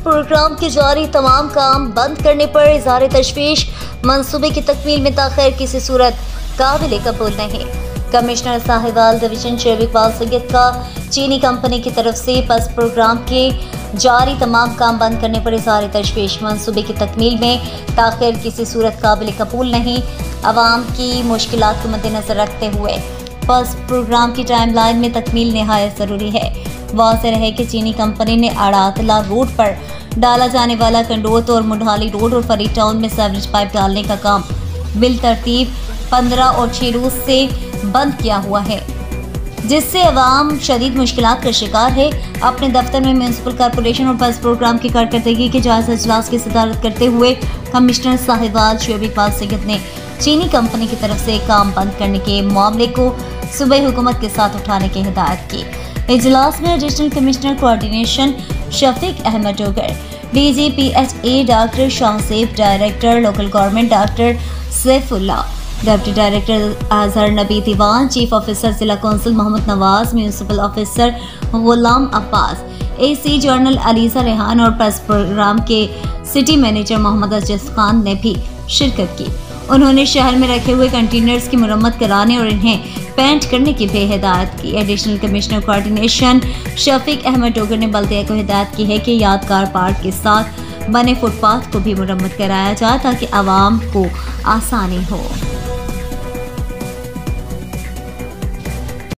Programme के जारी तमाम काम बंद करने पर इज़हार तशवीश। मंसूबे की तकमील में ताख़ीर किसी सूरत काबिल कबूल नहीं। कमिश्नर साहिवाल डिवीजन शेख इकबाल सैयद का चीनी कंपनी की तरफ से पस प्रोग्राम के जारी तमाम काम बंद करने पर इज़हार तशवीश। मंसूबे की तकमील में ताख़ीर किसी सूरत काबिल कबूल नहीं। आवाम की मुश्किलात को मद्देनज़र रखते हुए पस प्रोग्राम की टाइमलाइन में तकमील नहायत ज़रूरी है। वाज़ेह है कि चीनी कंपनी ने आड़ातला रोड पर डाला जाने वाला कंडोत और मुंडाली रोड और फरीद टाउन में सीवरेज पाइप डालने का काम बिल तरतीब 15 और 6 रोज से बंद किया हुआ है, जिससे अवाम शदीद मुश्किलात का शिकार है। अपने दफ्तर में म्यूनसिपल कॉरपोरेशन और बस प्रोग्राम की कारकर्दगी के जायजा इजलास की सदारत करते हुए कमिश्नर साहिवाल शेख इकबाल सैयद ने चीनी कंपनी की तरफ से काम बंद करने के मामले को सूबाई हुकूमत के साथ उठाने की हिदायत की। इजलास में additional commissioner coordination Shafiq Ahmad Dogar, DGPHA doctor Shahzeb, director local government doctor Saifullah, deputy director Azhar Nabi Diwan, chief officer जिला council Mohammad Nawaz, municipal officer Ghulam Abbas, AC general Aliza Rehan और प्रेस प्रोग्राम के सिटी मैनेजर मोहम्मद अजीज खान ने भी शिरकत की। उन्होंने शहर में रखे हुए कंटेनर्स की मुरम्मत कराने और इन्हें पेंट करने की भी हिदायत की। Additional commissioner coordination Shafiq Ahmad Dogar ने बल्दिया को हिदायत की है कि यादगार पार्क के साथ बने फुटपाथ को भी मुरम्मत कराया जाए ताकि आवाम को आसानी हो।